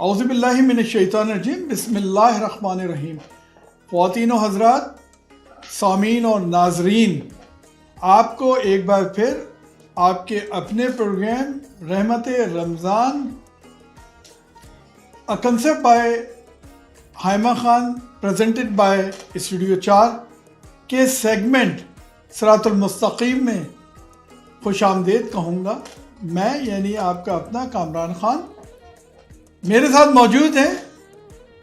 اعوذ باللہ من الشیطان الرجیم، بسم اللہ الرحمن الرحیم۔ خواتین و حضرات، سامعین اور ناظرین، آپ کو ایک بار پھر آپ کے اپنے program Rehmat Ramzan concept by Haima Khan presented by studio 4 کے سیگمنٹ صراط المستقیم میں خوش آمدید کہوں گا۔ میں یعنی آپ کا اپنا کامران خان، میرے ساتھ موجود ہیں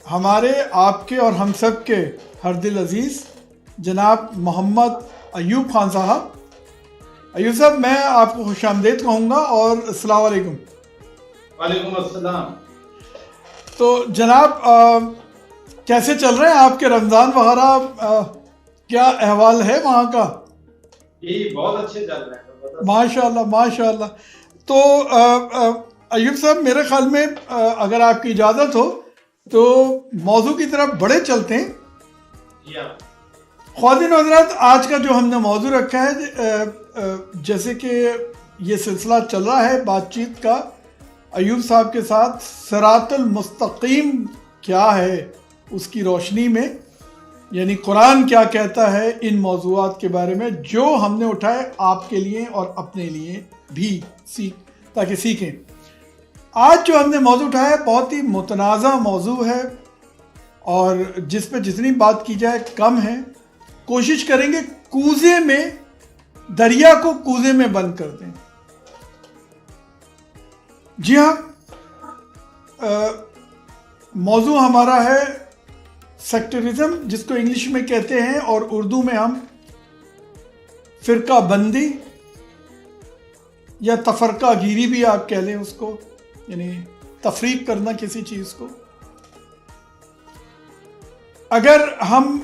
ہمارے، آپ کے اور ہم سب کے ہر دل عزیز جناب محمد ایوب خان صاحب۔ ایوب صاحب، میں آپ کو خوش آمدید کہوں گا اور السلام علیکم۔ وعلیکم السلام۔ تو جناب کیسے چل رہے ہیں آپ کے رمضان وغیرہ؟ کیا احوال ہے وہاں کا؟ جی بہت اچھے چل رہے ہیں، ماشاء اللہ ماشاء اللہ۔ تو ایوب صاحب، میرے خیال میں اگر آپ کی اجازت ہو تو موضوع کی طرف بڑے چلتے ہیں۔ خواتین و حضرات، آج کا جو ہم نے موضوع رکھا ہے، جیسے کہ یہ سلسلہ چل رہا ہے بات چیت کا ایوب صاحب کے ساتھ، صراط المستقیم کیا ہے اس کی روشنی میں، یعنی قرآن کیا کہتا ہے ان موضوعات کے بارے میں جو ہم نے اٹھائے آپ کے لیے اور اپنے لیے بھی تاکہ سیکھیں۔ آج جو ہم نے موضوع اٹھایا ہے بہت ہی متنازع موضوع ہے اور جس پہ جتنی بات کی جائے کم ہے۔ کوشش کریں گے کوزے میں، دریا کو کوزے میں بند کر دیں۔ جی ہاں، موضوع ہمارا ہے سیکٹرزم، جس کو انگلش میں کہتے ہیں اور اردو میں ہم فرقہ بندی یا تفرقہ گیری بھی آپ کہہ لیں اس کو، یعنی تفریق کرنا کسی چیز کو۔ اگر ہم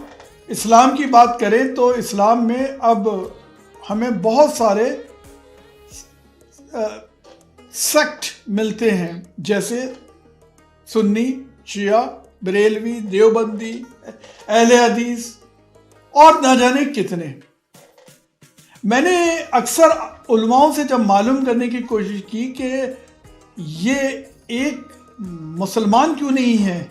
اسلام کی بات کریں تو اسلام میں اب ہمیں بہت سارے سیکٹ ملتے ہیں، جیسے سنی، شیعہ، بریلوی، دیوبندی، اہل حدیث اور نہ جانے کتنے۔ میں نے اکثر علماؤں سے جب معلوم کرنے کی کوشش کی کہ یہ ایک مسلمان کیوں نہیں ہے،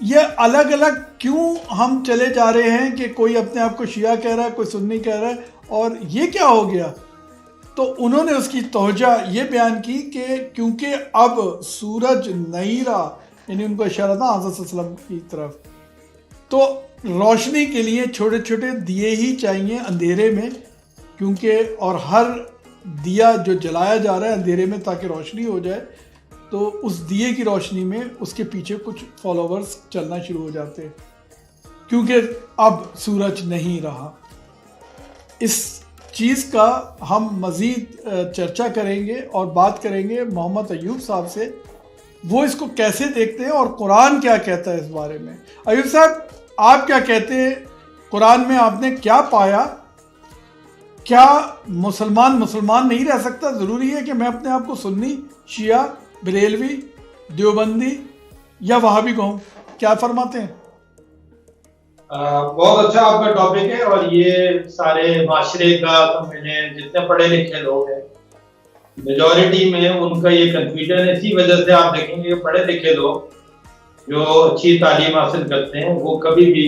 یہ الگ الگ کیوں ہم چلے جا رہے ہیں کہ کوئی اپنے آپ کو شیعہ کہہ رہا ہے، کوئی سنی کہہ رہا ہے، اور یہ کیا ہو گیا، تو انہوں نے اس کی توجہ یہ بیان کی کہ کیونکہ اب سورج نہیں رہا، یعنی ان کو اشارہ تھا حضرت صلی اللہ علیہ وسلم کی طرف، تو روشنی کے لیے چھوٹے چھوٹے دیے ہی چاہیے اندھیرے میں، کیونکہ اور ہر دیا جو جلایا جا رہا ہے اندھیرے میں تاکہ روشنی ہو جائے، تو اس دیے کی روشنی میں اس کے پیچھے کچھ فالوورز چلنا شروع ہو جاتے ہیں، کیونکہ اب سورج نہیں رہا۔ اس چیز کا ہم مزید چرچا کریں گے اور بات کریں گے محمد ایوب صاحب سے، وہ اس کو کیسے دیکھتے ہیں اور قرآن کیا کہتا ہے اس بارے میں۔ ایوب صاحب، آپ کیا کہتے ہیں؟ قرآن میں آپ نے کیا پایا؟ کیا مسلمان نہیں رہ سکتا؟ ضروری ہے کہ میں اپنے آپ کو سنی، شیعہ، بریلوی، دیوبندی یا وہابی کہوں؟ کیا فرماتے ہیں؟ بہت اچھا آپ کا ٹاپک ہے، اور یہ سارے معاشرے کا جتنے پڑھے لکھے لوگ ہیں میجورٹی میں ان کا یہ کنفیوژن ہے۔ اسی وجہ سے آپ دیکھیں گے پڑھے لکھے لوگ جو اچھی تعلیم حاصل کرتے ہیں وہ کبھی بھی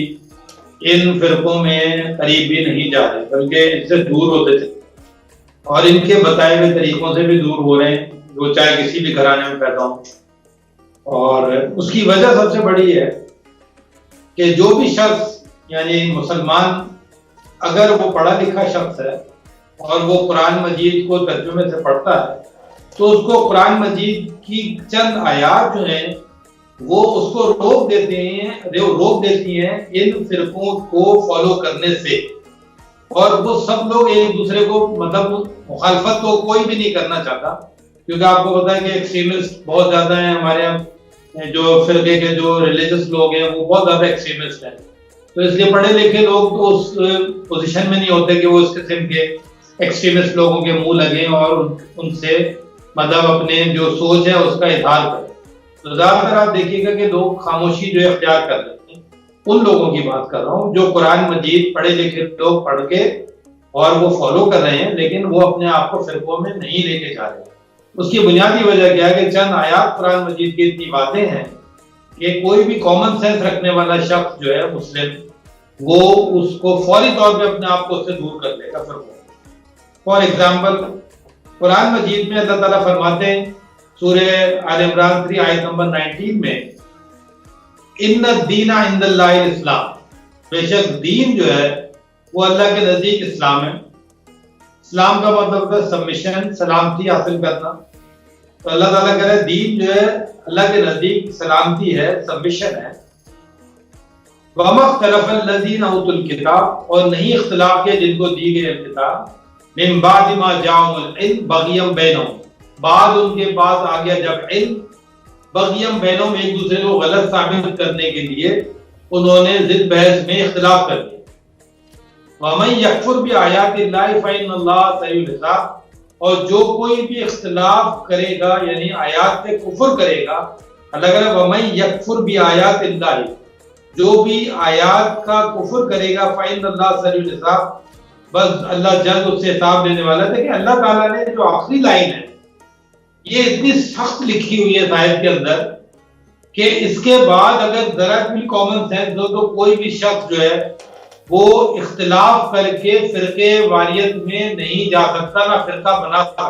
ان فرقوں میں قریب بھی نہیں جا رہے، بلکہ اس سے دور ہوتے تھے، اور ان کے بتائے ہوئے طریقوں سے بھی دور ہو رہے ہیں، جو چاہے کسی بھی گھرانے میں پیدا ہوں۔ اور اس کی وجہ سب سے بڑی ہے کہ جو بھی شخص، یعنی مسلمان، اگر وہ پڑھا لکھا شخص ہے اور وہ قرآن مجید کو ترجمے سے پڑھتا ہے، تو اس کو قرآن مجید کی چند آیات جو ہیں وہ اس کو روک دیتی ہیں ان فرقوں کو فالو کرنے سے، اور وہ سب لوگ ایک دوسرے کو مخالفت تو کوئی بھی نہیں کرنا چاہتا، کیونکہ آپ کو پتا ہے کہ ایکسٹریمسٹ بہت زیادہ ہیں ہمارے یہاں، جو فرقے کے جو ریلیجس لوگ ہیں وہ بہت زیادہ ایکسٹریمسٹ ہیں، تو اس لیے پڑھے لکھے لوگ تو اس پوزیشن میں نہیں ہوتے کہ وہ اس قسم کے ایکسٹریمسٹ لوگوں کے منہ لگیں اور ان سے اپنے جو سوچ ہے اس کا اظہار کریں۔ تو زیادہ تر آپ دیکھیے گا کہ لوگ خاموشی جو اختیار کر لیتے ہیں، ان لوگوں کی بات کر رہا ہوں جو قرآن مجید پڑھے لکھے لوگ پڑھ کے اور وہ فالو کر رہے ہیں، لیکن وہ اپنے آپ کو فرقوں میں نہیں لے کے جا رہے۔ اس کی بنیادی وجہ کیا ہے کہ چند آیات قرآن مجید کی اتنی باتیں ہیں کہ کوئی بھی کامن سینس رکھنے والا شخص جو ہے مسلم، وہ اس کو فوری طور پہ اپنے آپ کو اس سے دور کر لے گا۔ فار ایگزامپل قرآن مجید میں اللہ تعالیٰ فرماتے ہیں سورہ آل عمران 3 آیت نمبر 19 میں، ان الدین عند اللہ الاسلام، بے شک دین جو ہے وہ اللہ کے نزدیک اسلام ہے۔ اسلام کا مطلب ہے سبمیشن، سلامتی حاصل کرنا۔ تو اللہ تعالیٰ کہہ رہے ہیں دین جو ہے اللہ کے نزدیک سلامتی ہے، سبمیشن ہے۔ وَمَا اخْتَلَفَ الَّذِينَ أُوتُوا الْكِتَابَ، اور نہیں اختلاف کیا جن کو دی گئی کتاب، مِن بَعْدِ مَا جَاءَهُمُ الْعِلْمُ بَغْيًا بَيْنَهُم، بعد ان کے پاس آ گیا جب علم، بغیم بینوں میں ایک دوسرے کو غلط ثابت کرنے کے لیے انہوں نے ضد بحث میں اختلاف کر دیا۔ وَمَن يَكْفُرْ بِآيَاتِ اللَّهِ فَإِنَّ اللَّهَ سَرِيعُ الْحِسَابِ، اور جو کوئی بھی اختلاف کرے گا یعنی آیات پہ کفر کرے گا، اللہ کہہ رہا ہے وَمَن يَكْفُرْ بِآيَاتِ اللَّهِ، جو بھی آیات کا کفر کرے گا فَإِنَّ اللَّهَ سَرِيعُ الْحِسَابِ، بس اللہ جلد اس سے حساب لینے والا ہے۔ کہ اللہ تعالیٰ نے جو آخری لائن ہے یہ اتنی سخت لکھی ہوئی ہے آیت کے اندر کہ اس کے بعد اگر ذرا بھی کامن سینس ہو تو کوئی بھی شخص جو ہے وہ اختلاف کر کے فرقے واریت میں نہیں جا سکتا، نہ فرقہ بنا سکتا،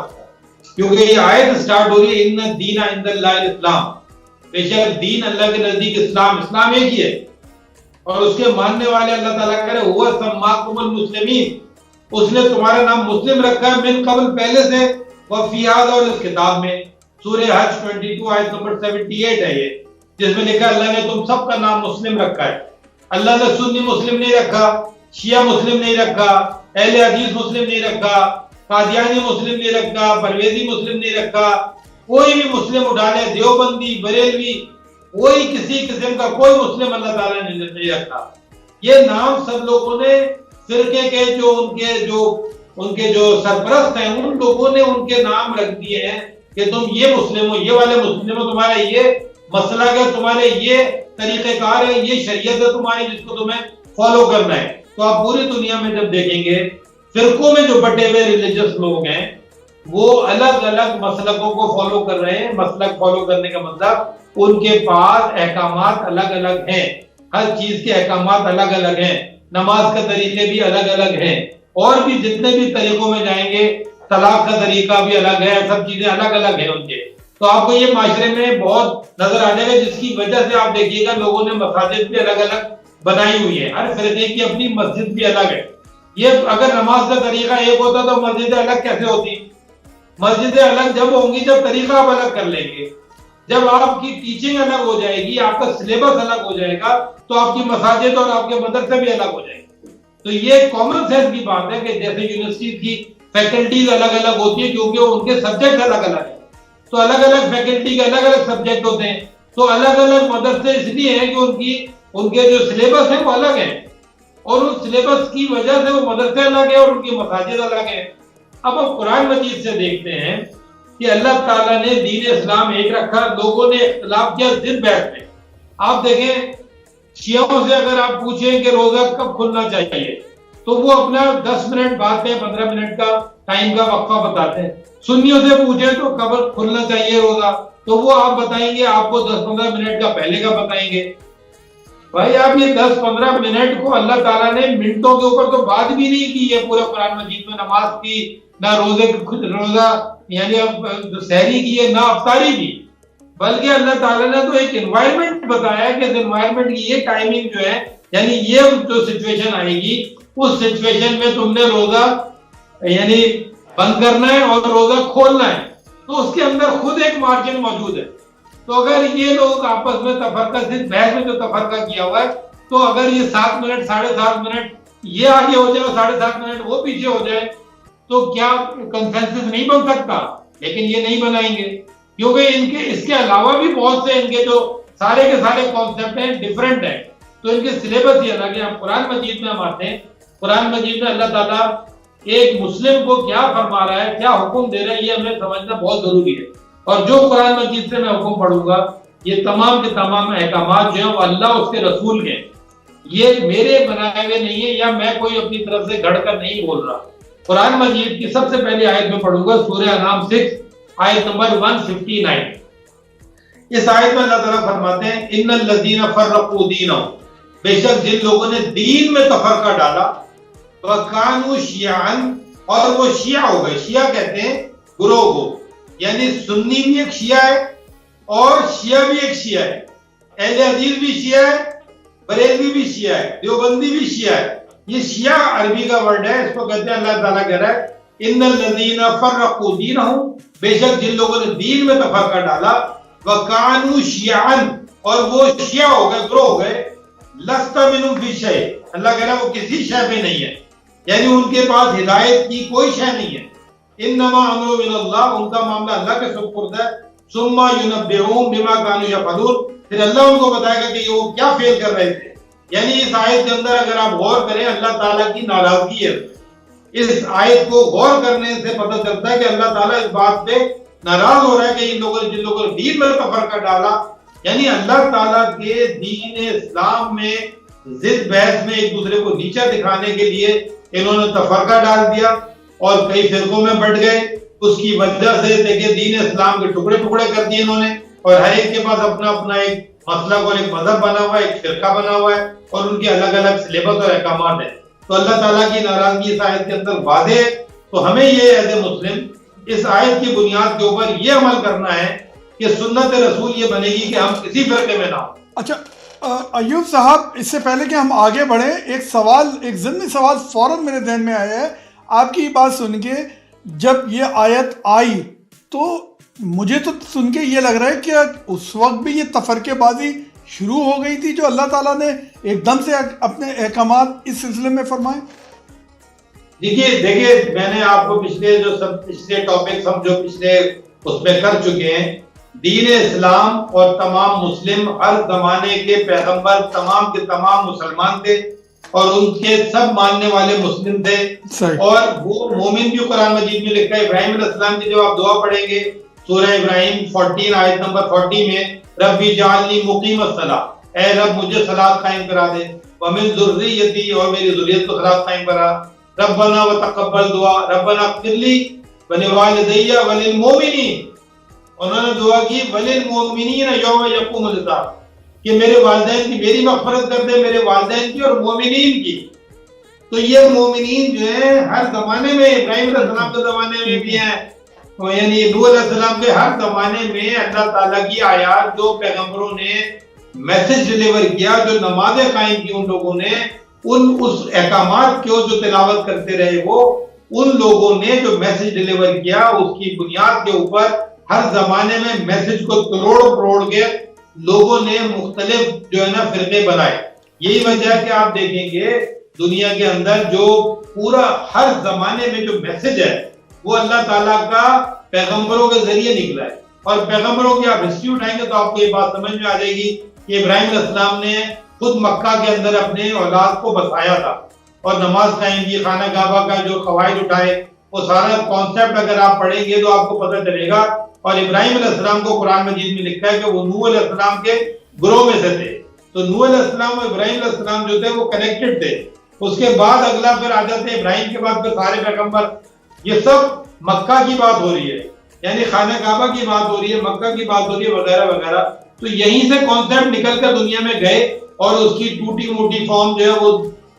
کیونکہ یہ آیت سٹارٹ ہو رہی ہے ان الدین عند اللہ الاسلام، بے شک دین اللہ کے نزدیک اسلام، اسلام ایک ہی ہے، اور اس کے ماننے والے اللہ تعالیٰ کہہ رہے هو سماکم المسلمین، اس نے تمہارا نام مسلم رکھا ہے من قبل، پہلے سے، وفی هذا، اور اس کتاب میں سورہ حج 22 آیت نمبر 78 ہے یہ، جس میں لکھا اللہ نے تم سب کا نام مسلم رکھا ہے۔ اللہ نے سنی مسلم نہیں رکھا، شیعہ مسلم نہیں رکھا، اہل حدیث مسلم نہیں رکھا، قادیانی مسلم نہیں رکھا، پرویزی مسلم نہیں رکھا، کوئی بھی مسلم اٹھا لے، دیوبندی، بریلوی، کوئی کسی قسم کا کوئی مسلم اللہ تعالیٰ نے نہیں رکھا۔ یہ نام سب لوگوں نے فرقے کے ان کے جو سرپرست ہیں ان لوگوں نے ان کے نام رکھ دیے ہیں کہ تم یہ مسلم ہو، یہ والے مسلم ہو، تمہارا یہ مسلک ہے، تمہارے یہ طریقہ کار ہے، یہ شریعت ہے تمہاری جس کو تمہیں فالو کرنا ہے۔ تو آپ پوری دنیا میں جب دیکھیں گے فرقوں میں جو بٹے ہوئے ریلیجس لوگ ہیں وہ الگ الگ مسلکوں کو فالو کر رہے ہیں۔ مسلک فالو کرنے کا مطلب ان کے پاس احکامات الگ الگ ہیں، ہر چیز کے احکامات الگ الگ ہیں، نماز کے طریقے بھی الگ الگ ہیں، اور بھی جتنے بھی طریقوں میں جائیں گے، طلاق کا طریقہ بھی الگ ہے، سب چیزیں الگ الگ ہیں ان کے۔ تو آپ کو یہ معاشرے میں بہت نظر آ جائے گا، جس کی وجہ سے آپ دیکھیے گا لوگوں نے مساجد بھی الگ الگ بنائی ہوئی ہے، ہر فرقے کی اپنی مسجد بھی الگ ہے۔ یہ اگر نماز کا طریقہ ایک ہوتا تو مسجدیں الگ کیسے ہوتی؟ مسجدیں الگ جب ہوں گی جب طریقہ آپ الگ کر لیں گے، جب آپ کی ٹیچنگ الگ ہو جائے گی، آپ کا سلیبس الگ ہو جائے گا، تو آپ کی مساجد اور آپ کے مدرسے بھی الگ ہو جائیں گے۔ تو یہ کامن سینس کی بات ہے کہ جیسے یونیورسٹی کی فیکلٹیز الگ الگ ہوتی ہیں کیونکہ ان کے سبجیکٹ الگ الگ ہیں، تو الگ الگ فیکلٹی کے الگ الگ سبجیکٹ ہوتے ہیں، تو الگ الگ مدرسے اس لیے ہیں کہ ان کے جو سلیبس ہیں وہ الگ ہیں، اور اس سلیبس کی وجہ سے وہ مدرسے الگ ہیں اور ان کی مساجد الگ ہیں۔ اب ہم قرآن مجید سے دیکھتے ہیں کہ اللہ تعالیٰ نے دین اسلام ایک رکھا، لوگوں نے اختلاف کیا ضد بحث میں۔ آپ دیکھیں شیعوں سے اگر آپ پوچھیں کہ روزہ کب کھلنا چاہیے تو وہ اپنا 10 منٹ بعد میں 15 منٹ کا ٹائم کا وقفہ بتاتے ہیں۔ سنیوں سے پوچھیں تو کب کھلنا چاہیے روزہ تو وہ آپ بتائیں گے، آپ کو 10-15 منٹ کا پہلے کا بتائیں گے۔ بھائی آپ یہ 10-15 منٹ کو اللہ تعالیٰ نے منٹوں کے اوپر تو بات بھی نہیں کی ہے پورے قرآن مجید میں، نماز کی نہ روزہ یعنی سحری کی ہے نہ افطاری کی، بلکہ اللہ تعالیٰ نے تو ایک انوائرمنٹ بتایا کہ اس انوائرمنٹ کی یہ ٹائمنگ جو ہے یعنی یہ جو سچویشن آئے گی اس سچویشن میں تم نے روزہ یعنی بند کرنا ہے اور روزہ کھولنا ہے، تو اس کے اندر خود ایک مارجن موجود ہے۔ تو اگر یہ لوگ آپس میں تفرقہ صرف بحث میں جو تفرقہ کیا ہوا ہے تو اگر یہ 7 منٹ 7.5 منٹ یہ آگے ہو جائے اور 7.5 منٹ وہ پیچھے ہو جائے تو کیا کنسنسس نہیں بن سکتا؟ لیکن یہ نہیں بنائیں گے کیونکہ ان کے اس کے علاوہ بھی بہت سے ان کے جو سارے کے سارے کانسیپٹ ہیں ڈیفرنٹ ہیں، تو ان کے سلیبس ہی الگ ہے۔ ہم قرآن مجید میں ہم آتے ہیں، قرآن مجید میں اللہ تعالیٰ ایک مسلم کو کیا فرما رہا ہے، کیا حکم دے رہا ہے، یہ ہمیں سمجھنا بہت ضروری ہے۔ اور جو قرآن مجید سے میں حکم پڑھوں گا یہ تمام کے تمام احکامات جو ہیں وہ اللہ اس کے رسول کے، یہ میرے بنائے ہوئے نہیں ہے یا میں کوئی اپنی طرف سے گھڑ کر نہیں بول رہا۔ قرآن مجید کی سب سے پہلی آیت میں پڑھوں گا سورہ انعام 6 آیت نمبر 159. اس آیت میں اللہ تعالیٰ فرماتے ہیں ان الذین فرقوا دینہم، بے شک جن لوگوں نے دین میں تفرقہ ڈالا، وکانوا شیعا، اور وہ شیعہ ہو گئے. شیعہ کہتے ہیں گروہ کو، یعنی سنی بھی ایک شیعہ ہے اور شیعہ بھی ایک شیعہ ہے، اہل حدیث بھی شیعہ ہے، بریلوی بھی شیعہ ہے، دیوبندی بھی شیعہ ہے. یہ شیعہ عربی کا ورڈ ہے، اس کو کہتے ہیں، اللہ تعالیٰ کہہ رہا ہے ان الذین فرقوا دینہم، بے شک جن لوگوں نے دین میں تفرقہ ڈالا، وکانوا شیعا، اور وہ شیعہ ہو گئے، گروہ ہو گئے، لست منہم فی شیء، اللہ کہہ رہا ہے وہ کسی شے پہ نہیں ہے، یعنی ان کے پاس ہدایت کی کوئی شے نہیں ہے. انما امرؤ من اللہ، ان کا معاملہ اللہ کے سپرد ہے. ثم ینبئہم بما کانوا یفعلون، پھر اللہ ان کو بتائے گا کہ وہ کیا فعل کر رہے تھے. یعنی اس آیت کے اندر اگر آپ غور کریں، اللہ تعالیٰ کی ناراضگی ہے. اس آیت کو غور کرنے سے پتہ چلتا ہے کہ اللہ تعالیٰ اس بات پہ ناراض ہو رہا ہے کہ ان لوگوں نے جن لوگوں نے دین میں تفرقہ ڈالا، یعنی اللہ تعالیٰ کے دین اسلام میں ضد بحث میں ایک دوسرے کو نیچا دکھانے کے لیے انہوں نے تفرقہ ڈال دیا اور کئی فرقوں میں بٹ گئے. اس کی وجہ سے دیکھیں دین اسلام کے ٹکڑے ٹکڑے کر دیے انہوں نے، اور ہر ایک کے پاس اپنا اپنا ایک مسلک اور ایک مذہب بنا ہوا ہے، ایک فرقہ بنا ہوا ہے، اور ان کے الگ الگ سلیبس اور احکامات ہیں. تو اللہ تعالیٰ کی ناراضگی اس آیت کے اندر واضح ہے. تو ہمیں یہ ایز اے مسلم اس آیت کی بنیاد کے اوپر یہ عمل کرنا ہے کہ سنت رسول یہ بنے گی کہ ہم کسی فرقے میں نہ ہوں. اچھا ایوب صاحب، اس سے پہلے کہ ہم آگے بڑھیں، ایک سوال، ایک ضمنی سوال فوراً میرے ذہن میں آیا ہے. آپ کی بات سن کے جب یہ آیت آئی تو مجھے تو سن کے یہ لگ رہا ہے کہ اس وقت بھی یہ تفرقے بازی شروع ہو گئی تھی جو اللہ تعالیٰ نے ایک دم سے اپنے احکامات اس سلسلے میں فرمائے. دیکھیے میں نے آپ کو پچھلے ٹاپک ہم جو پچھلے اس میں کر چکے ہیں، دین اسلام اور تمام مسلم ہر زمانے کے پیغمبر تمام کے تمام مسلمان تھے، اور ان کے سب ماننے والے مسلم تھے. اور وہ مومن بھی قرآن مجید میں لکھا ہے. ابراہیم علیہ السلام کی جب آپ دعا پڑھیں گے سورہ ابراہیم 14 آیت نمبر 40 میں، ربی جعلنی مقیم الصلاۃ، اے رب مجھے صلاۃ قائم کرا دے، ومن ذریتی، اور میری ذریت کو صلاۃ قائم کرا، ربنا وتقبل دعا، ربنا اغفر لی ولوالدی وللمؤمنین. انہوں نے دعا کی وللمؤمنین یوم یقوم الحساب، کہ میرے والدین کی میری مغفرت کر دے، میرے والدین کی اور مومنین کی. تو یہ مومنین جو ہیں ہر زمانے میں، ابراہیم علیہ السلام کے زمانے میں بھی ہیں، یعنی نوح علیہ السلام کے ہر زمانے میں اللہ تعالیٰ کی آیات جو پیغمبروں نے میسج ڈیلیور کیا، جو نمازیں قائم کی ان لوگوں نے، اس احکامات کو جو تلاوت کرتے رہے، وہ ان لوگوں نے جو میسج ڈیلیور کیا اس کی بنیاد کے اوپر ہر زمانے میں میسج کو توڑ کے لوگوں نے مختلف جو ہے نا فرقے بنائے. یہی وجہ ہے کہ آپ دیکھیں گے دنیا کے اندر جو پورا ہر زمانے میں جو میسج ہے وہ اللہ تعالیٰ کا پیغمبروں کے ذریعے نکلا ہے. اور پیغمبروں کی آپ ہسٹری اٹھائیں گے تو آپ کو یہ بات سمجھ میں آ جائے گی کہ ابراہیم علیہ السلام نے خود مکہ کے اندر اپنے اولاد کو بسایا تھا اور نماز قائم کی، خانہ کعبہ کا جو قواعد اٹھائے، وہ سارا کانسیپٹ اگر آپ پڑھیں گے تو آپ کو پتہ چلے گا. اور ابراہیم علیہ السلام کو قرآن مجید میں لکھا ہے کہ وہ نوح علیہ السلام کے گروہ میں سے تھے. تو نوح علیہ السلام اور ابراہیم علیہ السلام جو تھے وہ کنیکٹڈ تھے. اس کے بعد اگلا پھر آ جاتے ہیں ابراہیم کے بعد پھر سارے پیغمبر. یہ سب مکہ کی بات ہو رہی ہے، یعنی خانہ کعبہ کی بات ہو رہی ہے، مکہ کی بات ہو رہی ہے، وغیرہ وغیرہ. تو یہیں سے کانسیپٹ نکل کر دنیا میں گئے، اور اس کی ٹوٹی موٹی فارم جو ہے وہ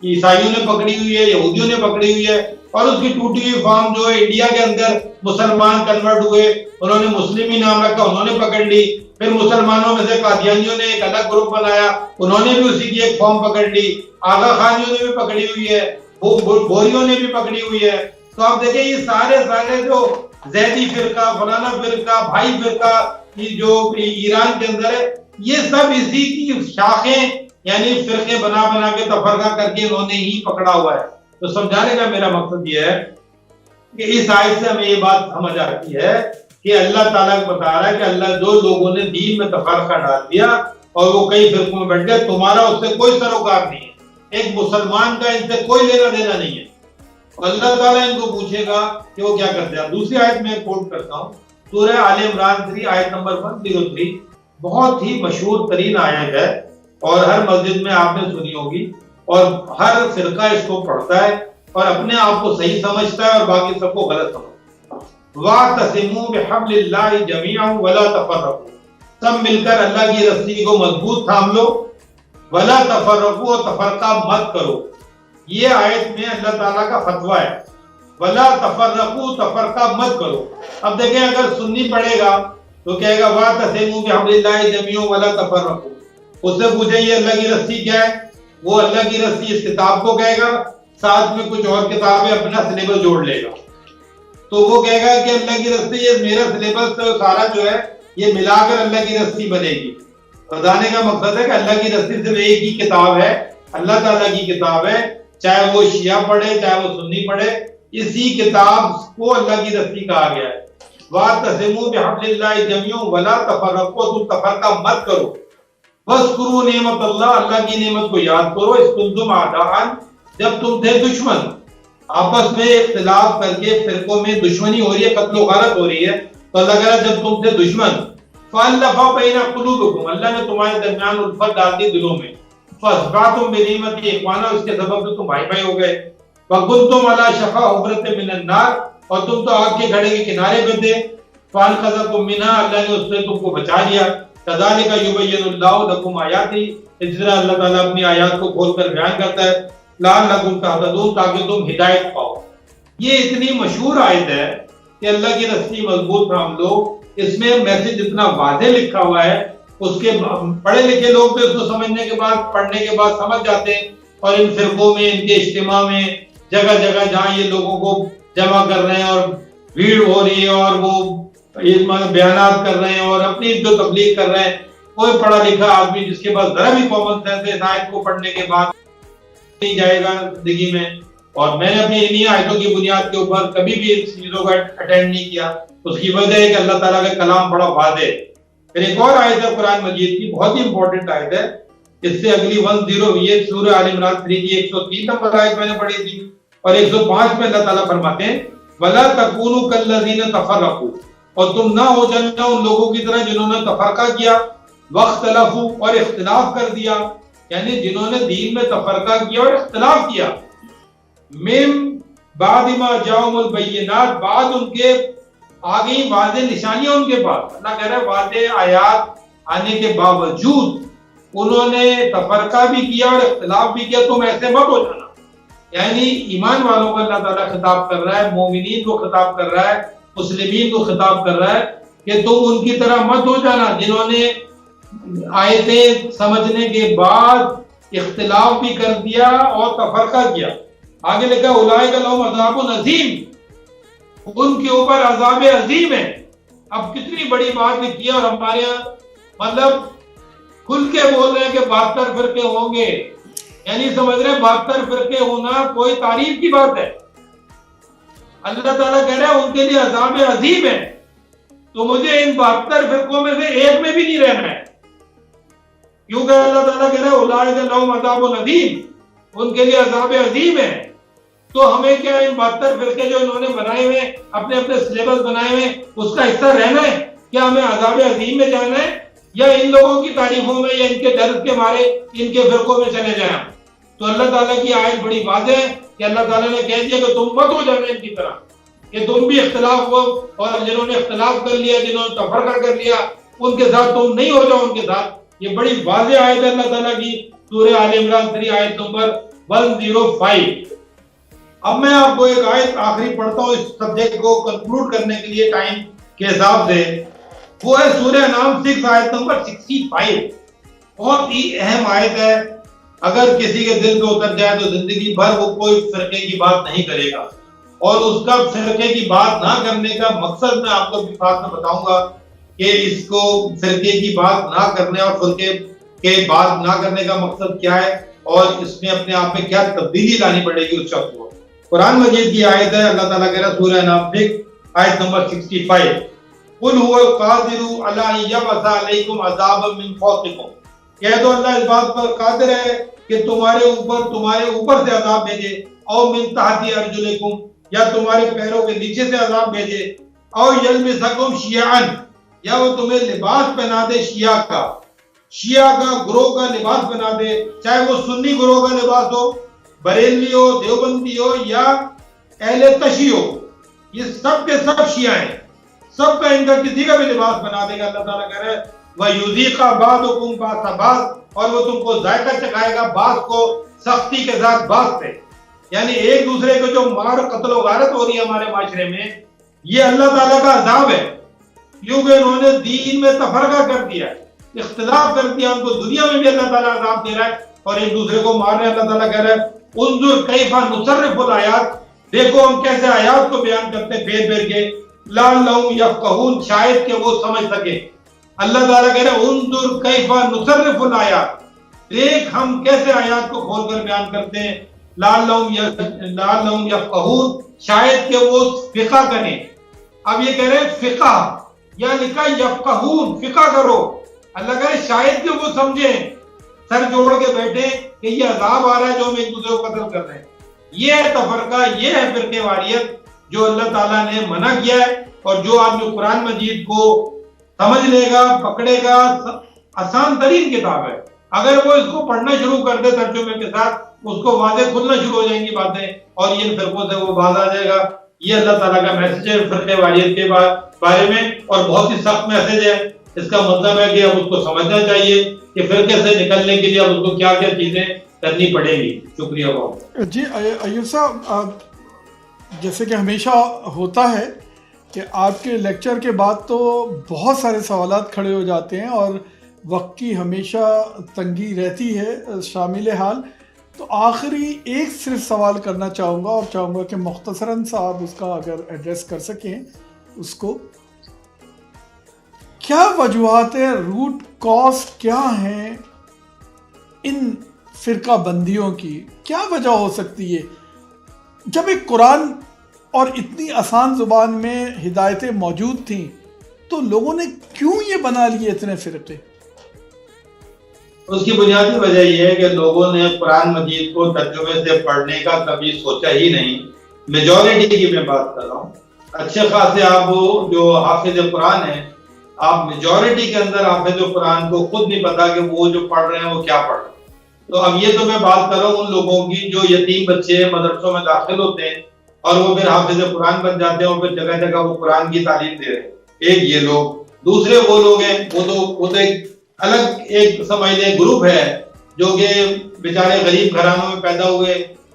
عیسائیوں نے پکڑی ہوئی ہے، یہودیوں نے پکڑی ہوئی ہے. اور اس کی ٹوٹی ہوئی فارم جو ہے انڈیا کے اندر مسلمان کنورٹ ہوئے، انہوں نے مسلم ہی نام رکھا، انہوں نے پکڑ لی. پھر مسلمانوں میں سے قادیانیوں نے ایک الگ گروپ بنایا، انہوں نے بھی اسی کی ایک فارم پکڑ لی. آغا خانیوں نے بھی پکڑی ہوئی ہے، بوریوں نے بھی پکڑی ہوئی ہے. تو آپ دیکھیں یہ سارے جو زیدی فرقہ، فلانا فرقہ، بھائی فرقہ جو ایران کے اندر ہے، یہ سب اسی کی شاخیں، یعنی فرقے بنا کے تفرقہ کر کے انہوں نے ہی پکڑا ہوا ہے. تو سمجھانے کا میرا مقصد یہ ہے کہ اس آیت سے ہمیں یہ بات سمجھ آتی ہے کہ اللہ تعالیٰ بتا رہا ہے کہ اللہ جو لوگوں نے دین میں تفرقہ ڈال دیا اور وہ کئی فرقوں میں بیٹھ گئے، تمہارا اس سے کوئی سروکار نہیں ہے. ایک مسلمان کا ان سے کوئی لینا دینا نہیں ہے. اللہ تعالیٰ ان کو پوچھے گا کہ وہ کیا کرتے ہیں. دوسری آیت میں کوٹ کرتا ہوں، سورہ آل عمران 3 آیت نمبر 103، بہت ہی مشہور ترین آیت ہے اور ہر مسجد میں آپ نے سنی ہوگی، اور ہر فرقہ اس کو پڑھتا ہے اور اپنے آپ کو صحیح سمجھتا ہے اور باقی سب کو غلط سمجھتا ہے. وَاعْتَصِمُوا بِحَبْلِ اللَّهِ جَمِيعًا وَلَا تَفَرَّقُوا، سب مل کر اللہ کی رسی کو مضبوط تھام لو، وَلَا تَفَرَّقُوا، اور تفرقہ مت کرو. یہ آیت میں اللہ تعالیٰ کا فتویٰ ہے، وَلَا تَفَرَّقُوا، تفرقہ مت کرو. اب دیکھیں اگر سنی پڑھے گا تو کہے گا وَاعْتَصِمُوا بِحَبْلِ اللَّهِ جَمِيعًا وَلَا تَفَرَّقُوا. اس سے پوچھیں یہ اللہ کی رسی کیا ہے؟ وہ اللہ کی رسی اس کتاب کو کہے گا، ساتھ میں کچھ اور کتابیں اپنا سلیبس جوڑ لے گا. تو وہ کہے گا کہ اللہ کی رسی، یہ میرا سلیبس سارا جو ہے یہ ملا کر اللہ کی رسی بنے گی. بتانے کا مقصد ہے کہ اللہ کی رسی صرف ایک ہی کتاب ہے، اللہ تعالیٰ کی کتاب ہے، چاہے وہ شیعہ پڑھے چاہے وہ سنی پڑھے، اسی کتاب کو اللہ کی رسی کہا گیا ہے. وَاعْتَصِمُوا بِحَبْلِ اللَّهِ جَمِيعًا وَلَا تَفَرَّقُوا، تم تفرقہ مت کرو. وَاذْكُرُوا نعمت اللہ کی نعمت کو یاد کرو. اِذْ كُنتُمْ أَعْدَاءً، جب تم تھے دشمن، آپس میں اختلاف کر کے فرقوں میں دشمنی ہو رہی ہے، قتل و غارت ہو رہی ہے، تو اللہ کہہ رہا جب تم تھے دشمن، فَأَلَّفَ بَيْنَ قُلُوبِكُمْ، اللہ نے تمہارے درمیان الفت ڈال دی دلوں میں، فَأَصْبَحْتُمْ بِنِعْمَتِهِ إِخْوَانًا، اس کے سبب سے تم بھائی بھائی ہو گئے. وَكُنتُمْ عَلَى شَفَا حُفْرَةٍ مِّنَ النَّارِ، اور تم تو آگ کے گڑھے کے کنارے پہ تھے. فَأَنْقَذَكُم مِّنْهَا، اللہ نے اس سے تم کو بچا لیا. كَذَلِكَ يُبَيِّنُ اللَّهُ لَكُمْ آيَاتِهِ، اس طرح اللہ تعالیٰ اپنی آیات کو کھول کر بیان کرتا ہے. لَعَلَّكُمْ تَهْتَدُونَ، تاکہ تم ہدایت پاؤ. یہ اتنی مشہور آیت ہے کہ اللہ کی رسی مضبوط تھام لو. اس میں میسج اتنا واضح لکھا ہوا ہے، اس کے پڑھے لکھے لوگ بھی اس کو سمجھنے کے بعد، پڑھنے کے بعد سمجھ جاتے ہیں. اور ان فرقوں میں، ان کے اجتماع میں، جگہ جگہ جہاں یہ لوگوں کو جمع کر رہے ہیں اور بھیڑ ہو رہی ہے اور وہ بیانات کر رہے ہیں اور اپنی جو تبلیغ کر رہے ہیں، کوئی پڑھا لکھا آدمی جس کے پاس ذرا بھی کامن سینس ہے، اس آیت کو پڑھنے کے بعد نہیں جائے گا زندگی میں. اور میں نے اپنی انہی آیتوں کی بنیاد کے اوپر کبھی بھی ان چیزوں کا اٹینڈ نہیں کیا. اس کی وجہ ہے کہ اللہ تعالیٰ کا کلام بڑا واضح ہے. پھر ایک اور آیت ہے قرآن مجید کی، بہت ہی امپورٹنٹ آیت ہے. اس سے اگلی 10، یہ سورہ آل عمران 3 کی 103 نمبر آیت میں نے پڑھی تھی، اور 105 میں اللہ تعالیٰ فرماتے ہیں وَلَا تَكُونُوا كَالَّذِينَ تَفَرَّقُوا، اور تم نہ ہو جانا ان لوگوں کی طرح جنہوں نے تفرقہ کیا، وَاخْتَلَفُوا، اور اختلاف کر دیا، یعنی جنہوں نے دین میں تفرقہ کیا اور اختلاف کیا. مِن بَعْدِ مَا جَاءَهُمُ الْبَيِّنَاتُ، بعد ان کے آگئی واضح نشانیاں ان کے پاس. اللہ کہہ رہا ہے واضح آیات آنے کے باوجود انہوں نے تفرقہ بھی کیا اور اختلاف بھی کیا، تم ایسے مت ہو جانا. یعنی ایمان والوں کو اللہ تعالیٰ خطاب کر رہا ہے، مومنین کو خطاب کر رہا ہے، مسلمین کو خطاب کر رہا ہے کہ تم ان کی طرح مت ہو جانا جنہوں نے آیتیں سمجھنے کے بعد اختلاف بھی کر دیا اور تفرقہ کیا. آگے لکھا اولئک لہم عذاب عظیم، ان کے اوپر عذاب عظیم ہے. اب کتنی بڑی بات لکھی ہے، اور ہمارے یہاں مطلب کھل کے بول رہے ہیں کہ 72 فرقے ہوں گے، یعنی سمجھ رہے ہیں 72 فرقے ہونا کوئی تعریف کی بات ہے. اللہ تعالیٰ کہہ رہا ہے ان کے لیے عذاب عظیم ہے، تو مجھے ان 72 فرقوں میں سے ایک میں بھی نہیں رہنا ہے، کیونکہ اللہ تعالیٰ کہہ رہا ہے اولئک لہم عذاب عظیم، ان کے لیے عذاب عظیم ہے. تو ہمیں کیا ان 72 فرقے جو انہوں نے بنائے ہوئے، اپنے اپنے سلیبس بنائے ہوئے، اس کا حصہ رہنا ہے؟ کیا ہمیں عذاب عظیم میں جانا ہے، یا ان لوگوں کی تعریفوں میں یا ان کے درد کے مارے ان کے فرقوں میں چلے جائیں؟ تو اللہ تعالیٰ کی آیت بڑی واضح ہے کہ اللہ تعالیٰ نے کہہ دیا کہ تم مت ہو جانا ان کی طرح، کہ تم بھی اختلاف ہو، اور جنہوں نے اختلاف کر لیا، جنہوں نے تفرقہ کر لیا، ان کے ساتھ تم نہیں ہو جاؤ ان کے ساتھ. یہ بڑی واضح آیت ہے اللہ تعالیٰ کی، سورہ آل عمران 3 آیت نمبر 105. اب میں آپ کو ایک آیت آخری پڑھتا ہوں اس سبجیکٹ کو کنکلوڈ کرنے کے لیے ٹائم کے حساب سے. وہ ہے سورہ انعام 6 آیت نمبر 65. بہت ہی اہم آیت ہے. اگر کسی کے دل پہ اتر جائے تو زندگی بھر وہ کوئی فرقے کی بات نہیں کرے گا، اور اس کا فرقے کی بات نہ کرنے کا مقصد میں آپ کو بھی بات میں بتاؤں گا کہ اس کو فرقے کی بات نہ کرنے اور فرقے کے بات نہ کرنے کا مقصد کیا ہے، اور اس میں اپنے آپ میں کیا تبدیلی لانی پڑے گی اس شخص کو. قرآن مجید کی آیت ہے، اللہ تعالیٰ کہہ رہا ہے سورہ انعام 6 آیت نمبر 65 قُلْ هُوَ الْقَادِرُ عَلَىٰ أَن يَبْعَثَ عَلَيْكُمْ عَذَابًا مِّن فَوْقِكُمْ، کہہ دو اللہ اس بات پر قادر ہے کہ تمہارے اوپر سے عذاب بھیجے، او من تحت ارجلکم، یا تمہارے پیروں کے نیچے سے عذاب بھیجے، او یلبسکم شیعا، یا وہ تمہیں لباس پہنا دے شیعہ کا گروہ کا لباس بنا دے، چاہے وہ سنی گروہ کا لباس ہو، بریلوی ہو، دیوبندی ہو، یا اہل تشیع ہو. یہ سب کے سب شیعہ ہیں، سب کا ان کا کسی کا بھی لباس بنا دے گا. اللہ تعالیٰ کہہ رہے وَيُذِيقَ بَعْضُكُمْ بَأْسَ بَعْضٍ، اور وہ تم کو ذائقہ چکھائے گا بعض کو سختی کے ساتھ بعض سے. یعنی ایک دوسرے کو جو مار قتل و غارت ہو رہی ہے ہمارے معاشرے میں، یہ اللہ تعالیٰ کا عذاب ہے، کیونکہ انہوں نے دین میں تفرقہ کر دیا ہے، اختلاف کر دیا. ان کو دنیا میں بھی اللہ تعالیٰ عذاب دے رہا ہے اور ایک دوسرے کو مار رہے ہیں. اللہ تعالیٰ کہہ رہا ہے انظر کیف نصرف الآیات، دیکھو ہم کیسے آیات کو بیان کرتے ہیں پھیر پھیر کے، لعلہم یفقہون، شاید کہ وہ سمجھ سکے. اللہ تعالیٰ کہہ رہے ہیں انظر کیف نصرف الآیات، دیکھ ہم کیسے آیات کو کھول کر بیان کرتے ہیں. لعلہم یفقہون، شاید کہ وہ فقہ کریں. اب یہ کہہ رہے ہیں فقہ، یا لکھا یفقہون، فقہ کرو. اللہ کہہ رہے شاید کہ وہ سمجھیں، سر جوڑ کے بیٹھے کہ یہ عذاب آ رہا ہے جو ہم ایک دوسرے کو قتل کر رہے ہیں. یہ ہے تفرقہ، یہ ہے فرقے واریت جو اللہ تعالیٰ نے منع کیا ہے. اور جو آدمی قرآن مجید کو سمجھ لے گا، پکڑے گا، آسان ترین کتاب ہے. اگر وہ اس کو پڑھنا شروع کر دے ترجمے کے ساتھ، اس کو واضح کھلنا شروع ہو جائیں گی باتیں اور یہ فرقوں سے وہ باز آ جائے گا. یہ اللہ تعالیٰ کا میسج ہے فرقے واریت کے بارے میں، اور بہت ہی سخت میسج ہے. اس کا مطلب ہے کہ اب اس کو سمجھنا چاہیے کہ فرقے سے نکلنے کے لیے اب اس کو کیا کیا چیزیں کرنی پڑیں گی. شکریہ بہت. جی ایوب صاحب، جیسے کہ ہمیشہ ہوتا ہے کہ آپ کے لیکچر کے بعد تو بہت سارے سوالات کھڑے ہو جاتے ہیں اور وقت کی ہمیشہ تنگی رہتی ہے شامل حال. تو آخری ایک صرف سوال کرنا چاہوں گا اور چاہوں گا کہ مختصراً سا آپ اس کا اگر ایڈریس کر سکیں اس کو. کیا وجوہات روٹ کاز کیا ہیں ان فرقہ بندیوں کی؟ کیا وجہ ہو سکتی ہے جب ایک قرآن اور اتنی آسان زبان میں ہدایتیں موجود تھیں تو لوگوں نے کیوں یہ بنا لیے اتنے فرقے؟ اس کی بنیادی وجہ یہ ہے کہ لوگوں نے قرآن مجید کو ترجمے سے پڑھنے کا کبھی سوچا ہی نہیں. میجورٹی کی میں بات کر رہا ہوں. اچھے خاصے آپ جو حافظ قرآن ہیں، آپ میجورٹی کے اندر حافظ قرآن کو خود نہیں پتا کہ وہ جو پڑھ رہے ہیں وہ کیا پڑھ رہے ہیں. تو اب یہ تو میں بات کر رہا ہوں ان لوگوں کی جو یتیم بچے مدرسوں میں داخل ہوتے ہیں اور وہ پھر حافظ قرآن بن جاتے ہیں اور پھر جگہ جگہ وہ قرآن کی تعلیم دے رہے ہیں. ایک یہ لوگ. دوسرے وہ لوگ ہیں، وہ تو ایک الگ ایک سمجھ لیں گروپ ہے جو کہ بیچارے غریب گھرانوں میں پیدا ہوئے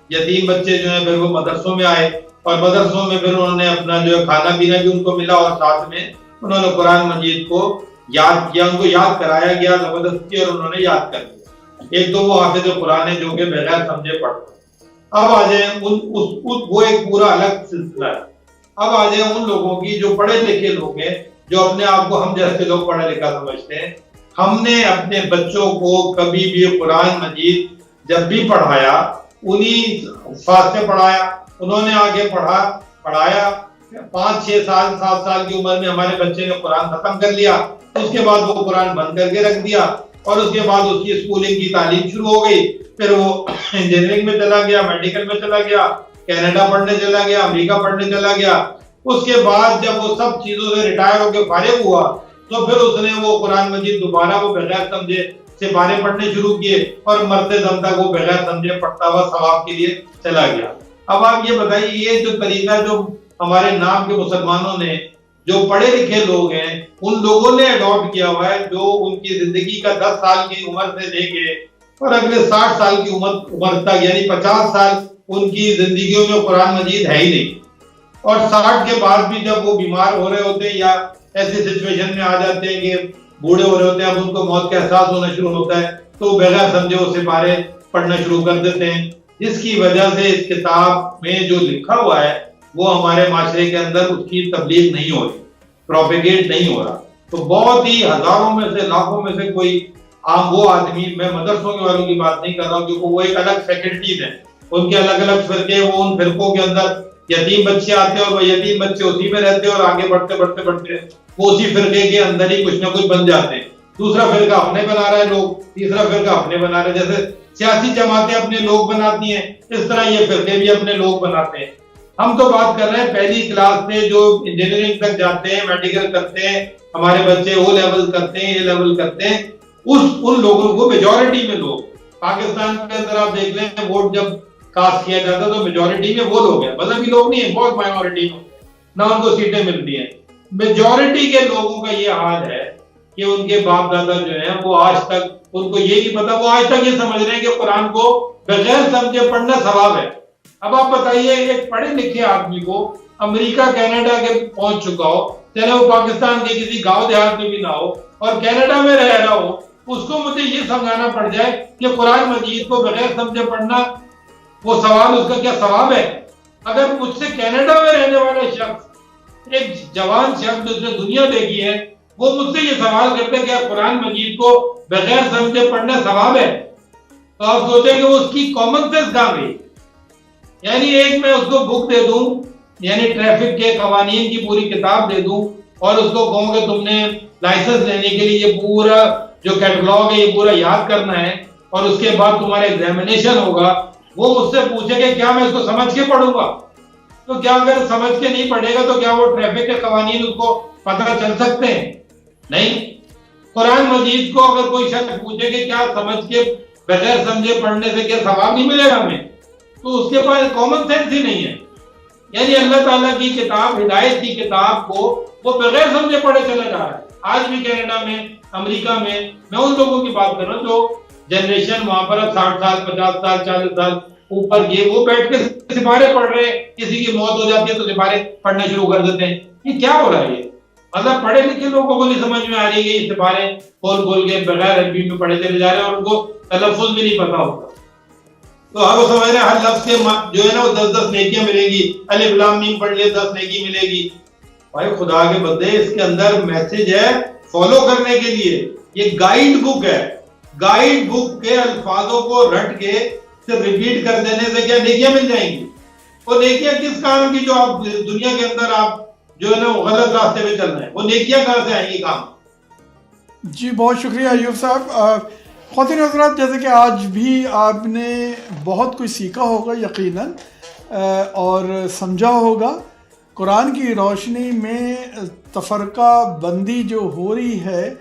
یتیم بچے جو ہیں، پھر وہ مدرسوں میں آئے اور مدرسوں میں پھر انہوں نے اپنا جو ہے کھانا پینا بھی ان کو ملا اور ساتھ میں انہوں نے قرآن مجید کو یاد کیا، ان کو یاد کرایا گیا زبردستی اور انہوں نے یاد کر دیا. ایک تو وہ حافظ قرآن ہے جو کہ بغیر سمجھے پڑھتے ہیں. اب آ جائیں وہ ایک پورا الگ سلسلہ ہے. اب آ جائیں ان لوگوں کی جو پڑھے لکھے لوگ ہیں، جو اپنے آپ کو ہم جیسے لوگ پڑھا لکھا سمجھتے ہیں. ہم نے اپنے بچوں کو کبھی بھی قرآن مجید جب بھی پڑھایا انہی حفاظ سے پڑھایا. انہوں نے آگے پڑھایا 5-6 سال 7 سال کی عمر میں ہمارے بچے نے قرآن ختم کر لیا. اس کے بعد وہ قرآن بند کر کے رکھ دیا اور اس کے بعد اس کی اسکولنگ کی تعلیم شروع ہو گئی. پھر وہ انجینئرنگ میں چلا گیا، میڈیکل میں چلا گیا، کینیڈا پڑھنے چلا گیا، امریکہ پڑھنے چلا گیا. اس کے بعد جب وہ سب چیزوں سے ریٹائر ہو کے فارغ ہوا تو پھر اس نے وہ قرآن مجید دوبارہ وہ بغیر سمجھے سے بارے پڑھنے شروع کیے اور مرتے دم تک وہ بغیر سمجھے پڑھتا ہوا ثواب کے لیے چلا گیا. اب آپ یہ بتائیے یہ جو طریقہ جو ہمارے نام کے مسلمانوں نے جو پڑھے لکھے لوگ ہیں ان لوگوں نے اڈاپٹ کیا ہوا ہے، جو ان کی زندگی کا 10 سال کی عمر سے لے کے اور اگلے 60 سال کی عمر تک یعنی 50 سال ان کی زندگیوں میں قرآن مجید ہے ہی نہیں. اور 60 کے بعد بھی جب وہ بیمار ہو رہے ہوتے ہیں یا ایسی سچویشن میں آ جاتے ہیں کہ بوڑھے ہو رہے ہوتے ہیں، اب ان کو موت کا احساس ہونا شروع ہوتا ہے تو بغیر سمجھے وہ سپارے پڑھنا شروع کر دیتے ہیں. جس کی وجہ سے اس کتاب میں جو لکھا ہوا ہے وہ ہمارے معاشرے کے اندر اس کی تبلیغ نہیں ہو رہی، پروپیگیٹ نہیں ہو رہا. تو بہت ہی ہزاروں میں سے لاکھوں میں سے کوئی عام وہ آدمی، میں مدرسوں کے والوں کی بات نہیں کر رہا ہوں کیونکہ وہ ایک الگ فیکلٹیز ہیں، ان کے الگ الگ فرقے، وہ ان فرقوں کے اندر یتیم بچے آتے ہیں اور وہ یتیم بچے اسی میں رہتے ہیں اور آگے بڑھتے وہ اسی فرقے کے اندر ہی کچھ نہ کچھ بن جاتے ہیں. دوسرا فرقہ اپنے بنا رہا ہے لوگ، تیسرا فرقہ اپنے بنا رہے ہیں. جیسے سیاسی جماعتیں اپنے لوگ بناتی ہیں اس طرح یہ فرقے بھی اپنے لوگ بناتے ہیں. ہم تو بات کر رہے ہیں پہلی کلاس سے جو انجینئرنگ تک جاتے ہیں، میڈیکل کرتے ہیں، ہمارے بچے او لیول کرتے ہیں، اے لیول کرتے ہیں، ان لوگوں کو میجورٹی میں لوگ پاکستان کے اندر آپ دیکھ لیں ووٹ جب کاسٹ کیا جاتا تو میجورٹی میں وہ لوگ ہیں، مذہبی لوگ نہیں ہیں، بہت مائنورٹی میں. نہ ان کو سیٹیں ملتی ہیں. میجورٹی کے لوگوں کا یہ حال ہے کہ ان کے باپ دادا جو ہیں وہ آج تک ان کو یہ نہیں پتا, وہ آج تک یہ سمجھ رہے ہیں کہ قرآن کو بغیر سمجھے پڑھنا ثواب ہے. اب آپ بتائیے ایک پڑھے لکھے آدمی کو امریکہ کینیڈا کے پہنچ چکا ہو, چلے وہ پاکستان کے کسی گاؤں دیہات میں بھی نہ ہو اور کینیڈا میں رہ رہا ہو, اس کو مجھے یہ سمجھانا پڑ جائے کہ قرآن مجید کو بغیر سمجھے پڑھنا وہ سوال, اس کا کیا ثواب ہے؟ اگر مجھ سے کینیڈا میں رہنے والا شخص, ایک جوان شخص جس نے دنیا دیکھی ہے, وہ مجھ سے یہ سوال کرتے کہ قرآن مجید کو بغیر سمجھے پڑھنا ثواب ہے, تو آپ سوچیں کہ وہ اس کی کامن سینس کہاں گئی؟ یعنی ایک میں اس کو بک دے دوں, یعنی ٹریفک کے قوانین کی پوری کتاب دے دوں اور اس کو کہوں کہ تم نے لائسنس لینے کے لیے یہ پورا جو کیٹلاگ ہے یہ پورا یاد کرنا ہے اور اس کے بعد تمہارا ایگزامینیشن ہوگا, وہ مجھ سے پوچھے کہ کیا میں اس کو سمجھ کے پڑھوں گا؟ تو کیا اگر سمجھ کے نہیں پڑھے گا تو کیا وہ ٹریفک کے قوانین اس کو پتہ چل سکتے ہیں؟ نہیں. قرآن مجید کو اگر کوئی شخص پوچھے کہ کیا سمجھ کے بغیر سمجھے پڑھنے سے کیا ثواب نہیں ملے گا ہمیں, تو اس کے پاس کامن سینس ہی نہیں ہے. یعنی اللہ تعالیٰ کی کتاب, ہدایت کی کتاب کو وہ بغیر سمجھے پڑھے چلا جا رہا ہے. آج بھی کینیڈا میں, امریکہ میں ان لوگوں کی بات کر رہا ہوں جو جنریشن وہاں پر 60 سال 50 سال 40 سال اوپر کی, وہ بیٹھ کے سپارے پڑھ رہے ہیں, کسی کی موت ہو جاتی ہے تو سپارے پڑھنا شروع کر دیتے ہیں. یہ کیا ہو رہا ہے؟ یہ مطلب پڑھے لکھے لوگوں کو نہیں سمجھ میں آ رہی ہے, یہ سپارے کھول کے بغیر عربی میں پڑھے چلے جا رہے ہیں اور ان کو تلفظ بھی نہیں پتا ہوتا. تو ہم سمجھ رہے ہیں ہر لفظ کے جو ہے نا وہ 10 نیکیاں ملیں گی, الف لام میم پڑھ لیے 10 نیکی ملے گی. بھائی خدا کے بندے, اس کے اندر میسج ہے فالو کرنے کے لیے. یہ گائیڈ بک ہے, گائیڈ بک کے الفاظوں کو رٹ کے صرف ریپیٹ کر دینے سے کیا نیکیاں مل جائیں گی؟ وہ نیکیاں کس کام کی جو آپ دنیا کے اندر آپ جو ہے نا وہ غلط راستے پہ چل رہے ہیں, وہ نیکیاں کہاں سے آئیں گی کام؟ جی بہت شکریہ ایوب صاحب. خواتین حضرات, جیسے کہ آج بھی آپ نے بہت کچھ سیکھا ہوگا یقیناً اور سمجھا ہوگا. قرآن کی روشنی میں تفرقہ بندی جو ہو رہی ہے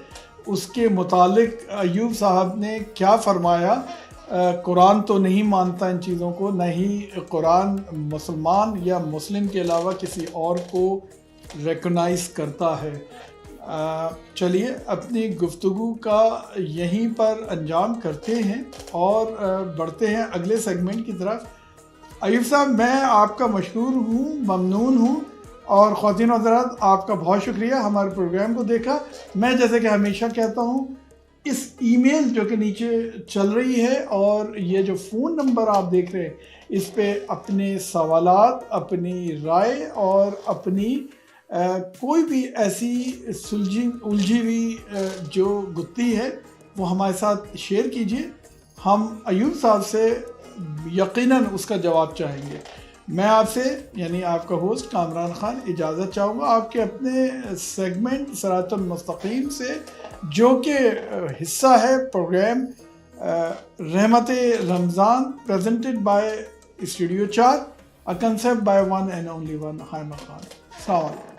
اس کے متعلق ایوب صاحب نے کیا فرمایا. قرآن تو نہیں مانتا ان چیزوں کو, نہ ہی قرآن مسلمان یا مسلم کے علاوہ کسی اور کو ریکگنائز کرتا ہے. چلیے اپنی گفتگو کا یہیں پر انجام کرتے ہیں اور بڑھتے ہیں اگلے سیگمنٹ کی طرف. ایوب صاحب, میں آپ کا مشکور ہوں, ممنون ہوں, اور خواتین و حضرات آپ کا بہت شکریہ ہمارے پروگرام کو دیکھا. میں جیسے کہ ہمیشہ کہتا ہوں, اس ای میل جو کہ نیچے چل رہی ہے اور یہ جو فون نمبر آپ دیکھ رہے ہیں, اس پہ اپنے سوالات, اپنی رائے اور اپنی کوئی بھی ایسی الجھی ہوئی جو گتھی ہے وہ ہمارے ساتھ شیئر کیجیے. ہم ایوب صاحب سے یقیناً اس کا جواب چاہیں گے. میں آپ سے یعنی آپ کا ہوسٹ کامران خان اجازت چاہوں گا آپ کے اپنے سیگمنٹ صراط المستقیم سے, جو کہ حصہ ہے program Rehmat Ramzan presented by studio 4, a concept by one and only one, Khaima Khan. السلام علیکم.